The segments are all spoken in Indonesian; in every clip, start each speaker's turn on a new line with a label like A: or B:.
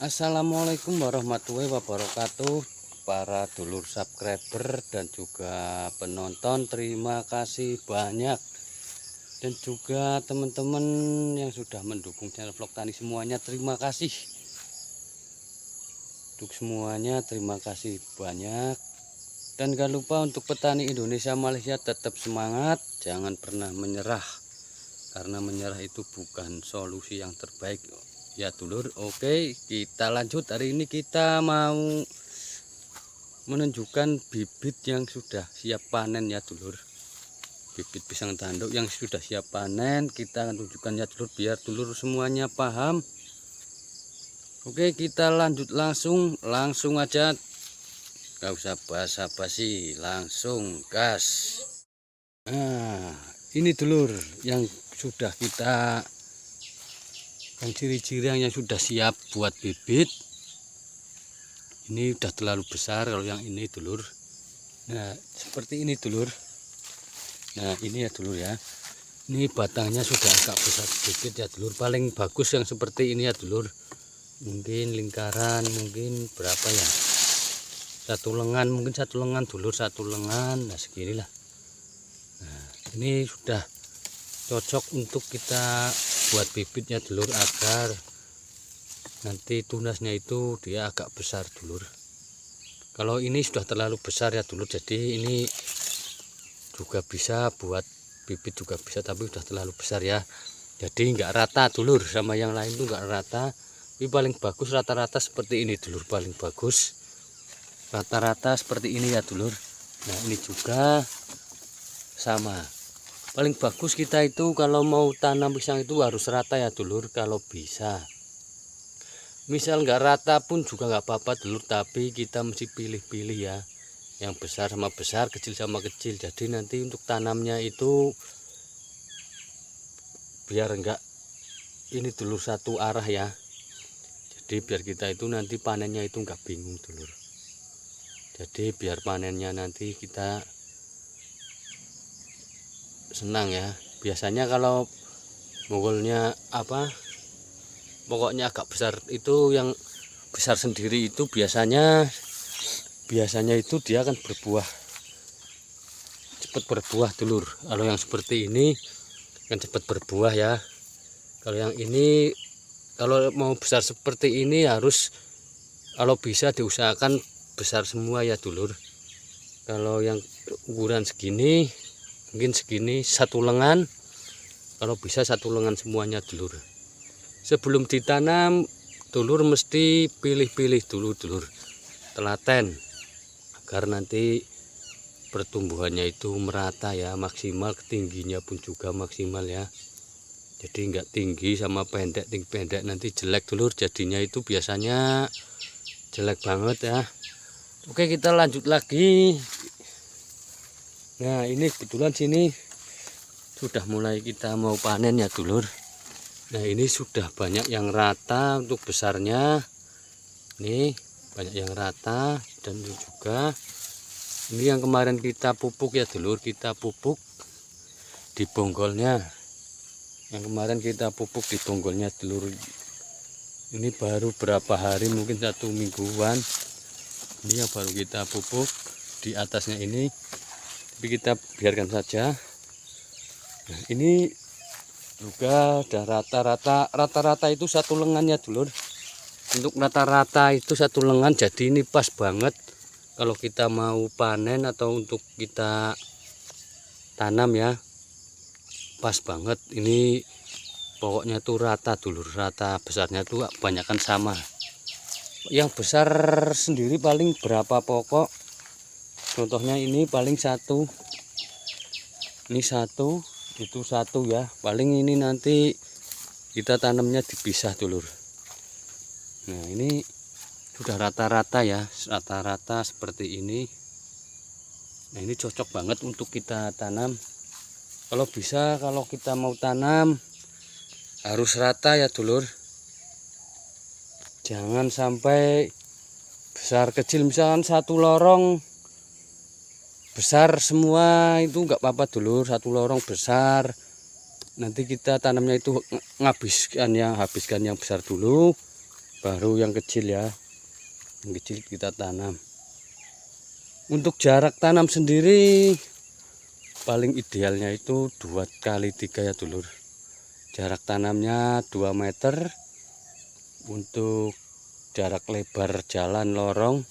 A: Assalamualaikum warahmatullahi wabarakatuh, para dulur subscriber dan juga penonton. Terima kasih banyak, dan juga teman-teman yang sudah mendukung channel vlog tani semuanya. Terima kasih untuk semuanya, terima kasih banyak. Dan gak lupa untuk petani Indonesia Malaysia, tetap semangat, jangan pernah menyerah, karena menyerah itu bukan solusi yang terbaik ya dulur. Oke, kita lanjut. Hari ini kita mau menunjukkan bibit yang sudah siap panen ya dulur. Bibit pisang tanduk yang sudah siap panen kita akan tunjukkan ya dulur, biar dulur semuanya paham. Oke, kita lanjut langsung aja, gak usah basa-basi, langsung gas. Nah, ini dulur yang sudah kita, yang ciri-ciri yang sudah siap buat bibit. Ini udah terlalu besar kalau yang ini dulur. Nah, seperti ini dulur. Nah, ini ya dulur ya. Ini batangnya sudah agak besar sedikit ya dulur. Paling bagus yang seperti ini ya dulur. Mungkin lingkaran, mungkin berapa ya? Satu lengan, mungkin satu lengan dulur, satu lengan. Nah, seginilah. Nah, ini sudah cocok untuk kita buat bibitnya dulur, agar nanti tunasnya itu dia agak besar dulur. Kalau ini sudah terlalu besar ya dulur, jadi ini juga bisa buat bibit juga bisa, tapi sudah terlalu besar ya, jadi nggak rata dulur, sama yang lain tuh nggak rata. Tapi paling bagus rata-rata seperti ini dulur, paling bagus rata-rata seperti ini ya dulur. Nah, ini juga sama. Paling bagus kita itu kalau mau tanam pisang itu harus rata ya dulur, kalau bisa. Misal nggak rata pun juga nggak apa-apa dulur, tapi kita mesti pilih-pilih ya, yang besar sama besar, kecil sama kecil. Jadi nanti untuk tanamnya itu biar enggak ini dulur satu arah ya. Jadi biar kita itu nanti panennya itu enggak bingung dulur. Jadi biar panennya nanti kita senang ya. Biasanya kalau mogolnya apa, pokoknya agak besar itu, yang besar sendiri itu biasanya itu dia akan berbuah, cepat berbuah dulur. Kalau yang seperti ini kan cepat berbuah ya. Kalau yang ini, kalau mau besar seperti ini harus, kalau bisa diusahakan besar semua ya dulur. Kalau yang ukuran segini, mungkin segini, satu lengan, kalau bisa satu lengan semuanya dulur. Sebelum ditanam dulur mesti pilih-pilih dulu dulur, telaten, agar nanti pertumbuhannya itu merata ya, maksimal, tingginya pun juga maksimal ya. Jadi enggak tinggi sama pendek, tinggi pendek nanti jelek dulur, jadinya itu biasanya jelek banget ya. Oke, kita lanjut lagi. Nah, ini kebetulan sini sudah mulai kita mau panen ya dulur. Nah, ini sudah banyak yang rata untuk besarnya. Nih, banyak yang rata, dan juga ini yang kemarin kita pupuk ya dulur, kita pupuk di bonggolnya. Yang kemarin kita pupuk di bonggolnya dulur. Ini baru berapa hari, mungkin 1 mingguan. Ini yang baru kita pupuk di atasnya ini, tapi kita biarkan saja. Nah, ini juga udah rata-rata itu satu lengan ya dulur. Untuk rata-rata itu satu lengan, jadi ini pas banget kalau kita mau panen atau untuk kita tanam ya, pas banget. Ini pokoknya tuh rata dulur, rata besarnya tuh kebanyakan sama. Yang besar sendiri paling berapa pokok, contohnya ini paling satu, ini satu, itu satu ya, paling ini nanti kita tanamnya dipisah dulur. Nah, ini sudah rata-rata ya, rata-rata seperti ini. Nah, ini cocok banget untuk kita tanam. Kalau bisa, kalau kita mau tanam harus rata ya dulur, jangan sampai besar kecil. Misalkan satu lorong besar semua itu nggak apa-apa dulur, satu lorong besar, nanti kita tanamnya itu habiskan yang besar dulu, baru yang kecil ya, yang kecil kita tanam. Untuk jarak tanam sendiri paling idealnya itu 2 kali 3 ya dulur. Jarak tanamnya 2 meter. Untuk jarak lebar jalan lorong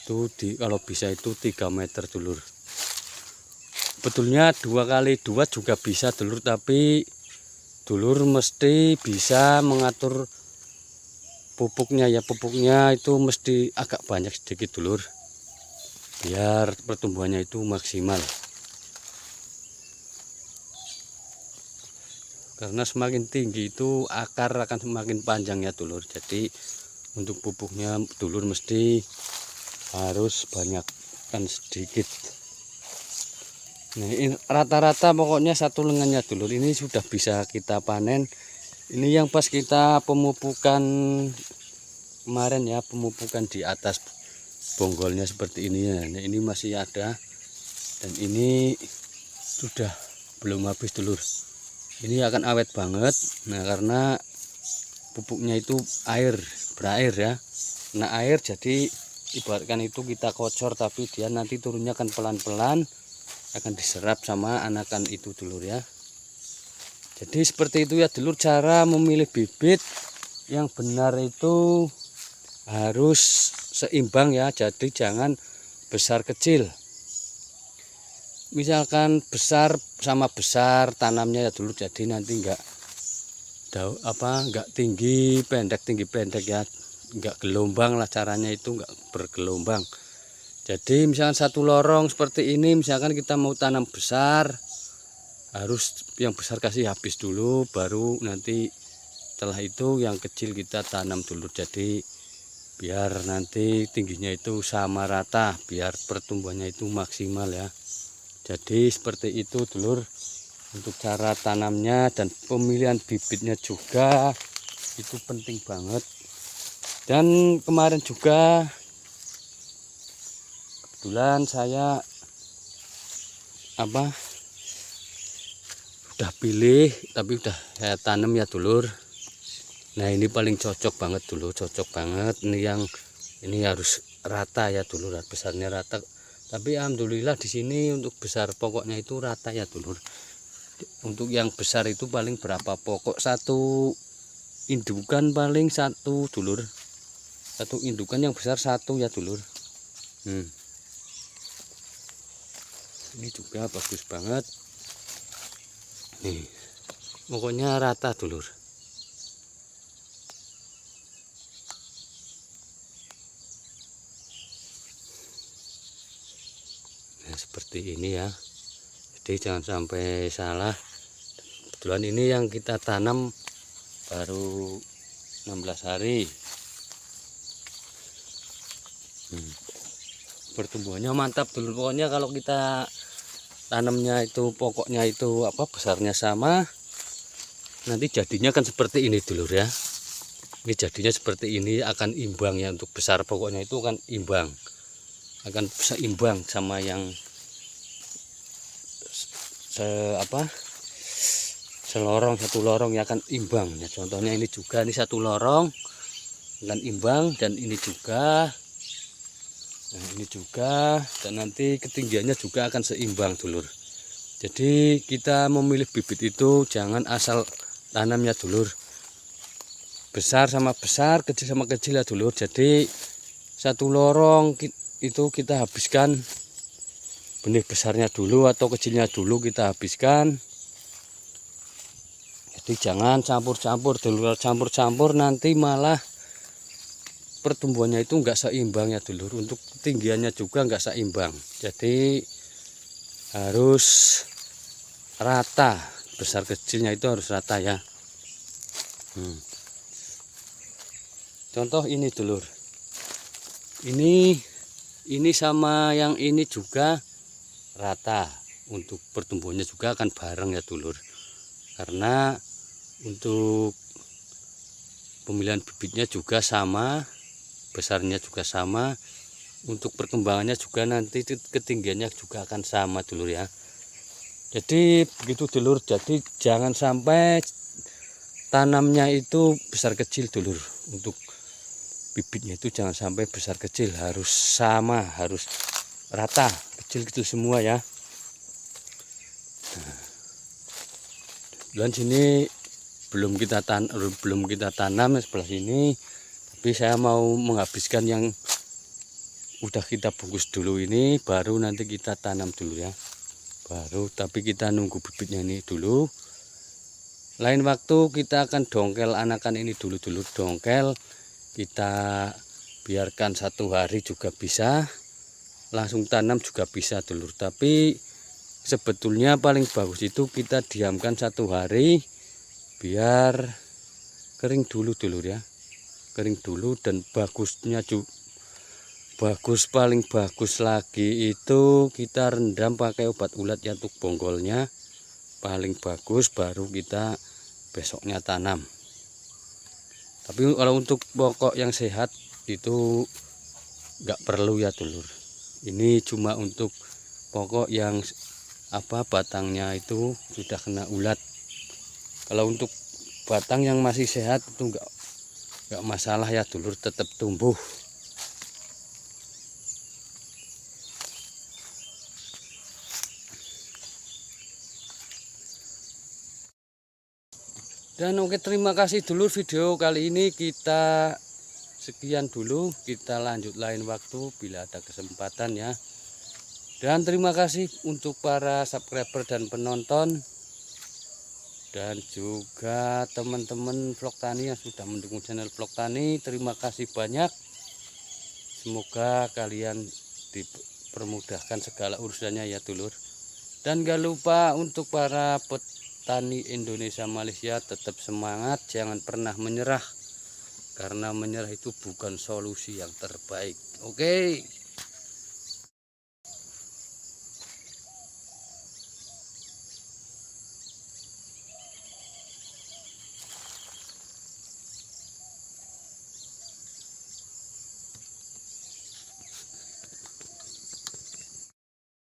A: itu kalau bisa itu 3 meter dulur. Betulnya 2 kali 2 juga bisa dulur, tapi dulur mesti bisa mengatur pupuknya ya. Pupuknya itu mesti agak banyak sedikit dulur, biar pertumbuhannya itu maksimal. Karena semakin tinggi itu akar akan semakin panjang ya dulur. Jadi untuk pupuknya dulur mesti harus banyakkan sedikit. Nah, ini rata-rata pokoknya satu lengannya dulur ini sudah bisa kita panen. Ini yang pas kita pemupukan kemarin ya, pemupukan di atas bonggolnya seperti ini ya. Nah, ini masih ada dan ini sudah belum habis dulur. Ini akan awet banget. Nah, karena pupuknya itu berair ya. Nah, air jadi ibaratkan itu kita kocor, tapi dia nanti turunnya akan pelan-pelan akan diserap sama anakan itu dulur ya. Jadi seperti itu ya dulur, cara memilih bibit yang benar itu harus seimbang ya. Jadi jangan besar kecil. Misalkan besar sama besar tanamnya ya dulur, jadi nanti enggak tinggi pendek ya, enggak gelombang lah caranya itu, enggak bergelombang. Jadi misalkan satu lorong seperti ini, misalkan kita mau tanam besar, harus yang besar kasih habis dulu, baru nanti setelah itu yang kecil kita tanam dulu. Jadi biar nanti tingginya itu sama rata, biar pertumbuhannya itu maksimal ya. Jadi seperti itu dulur untuk cara tanamnya, dan pemilihan bibitnya juga itu penting banget. Dan kemarin juga kebetulan saya udah pilih, tapi udah saya tanam ya dulur. Nah, ini paling cocok banget dulur, cocok banget. Ini harus rata ya dulur, besarnya rata. Tapi alhamdulillah di sini untuk besar pokoknya itu rata ya dulur. Untuk yang besar itu paling berapa pokok, satu indukan paling satu dulur. Satu indukan yang besar satu ya dulur. Ini juga bagus banget. Nih, pokoknya rata dulur. Nah, seperti ini ya. Jadi jangan sampai salah. Kebetulan ini yang kita tanam baru 16 hari. Pertumbuhannya mantap dulu. Pokoknya kalau kita tanamnya itu pokoknya itu besarnya sama, nanti jadinya kan seperti ini dulur ya. Ini jadinya seperti ini, akan imbang ya. Untuk besar pokoknya itu akan imbang, akan seimbang sama yang selorong, satu lorong ya, akan imbang ya. Contohnya ini juga, ini satu lorong akan imbang, dan ini juga, nah ini juga, dan nanti ketinggiannya juga akan seimbang dulur. Jadi kita memilih bibit itu jangan asal tanam ya dulur, besar sama besar, kecil sama kecil ya dulur. Jadi satu lorong itu kita habiskan benih besarnya dulu atau kecilnya dulu kita habiskan. Jadi jangan campur-campur dulur, campur-campur nanti malah pertumbuhannya itu enggak seimbang ya dulur. Untuk ketinggiannya juga enggak seimbang. Jadi harus rata, besar kecilnya itu harus rata ya. Contoh ini dulur, ini sama yang ini juga rata. Untuk pertumbuhannya juga akan bareng ya dulur, karena untuk pemilihan bibitnya juga sama, besarnya juga sama, untuk perkembangannya juga nanti ketinggiannya juga akan sama dulur ya. Jadi begitu dulur. Jadi jangan sampai tanamnya itu besar kecil dulur. Untuk bibitnya itu jangan sampai besar kecil, harus sama, harus rata, kecil-kecil semua ya. Dan sini belum kita tanam sebelah sini, tapi saya mau menghabiskan yang udah kita bungkus dulu ini, baru nanti kita tanam dulu ya. Tapi kita nunggu bibitnya ini dulu. Lain waktu kita akan dongkel anakan ini dulu dongkel, kita biarkan 1 hari juga bisa, langsung tanam juga bisa dulur. Tapi sebetulnya paling bagus itu kita diamkan 1 hari biar kering dulu dulur ya, kering dulu. Dan paling bagus lagi itu kita rendam pakai obat ulat ya untuk bonggolnya, paling bagus, baru kita besoknya tanam. Tapi kalau untuk pokok yang sehat itu nggak perlu ya dulur, ini cuma untuk pokok yang batangnya itu sudah kena ulat. Kalau untuk batang yang masih sehat itu nggak masalah ya dulur, tetap tumbuh. Dan oke, terima kasih dulur, video kali ini kita sekian dulu, kita lanjut lain waktu bila ada kesempatan ya. Dan terima kasih untuk para subscriber dan penonton, dan juga teman-teman vlog tani yang sudah mendukung channel vlog tani. Terima kasih banyak, semoga kalian dipermudahkan segala urusannya ya dulur. Dan gak lupa untuk para petani Indonesia Malaysia, tetap semangat, jangan pernah menyerah, karena menyerah itu bukan solusi yang terbaik. Oke.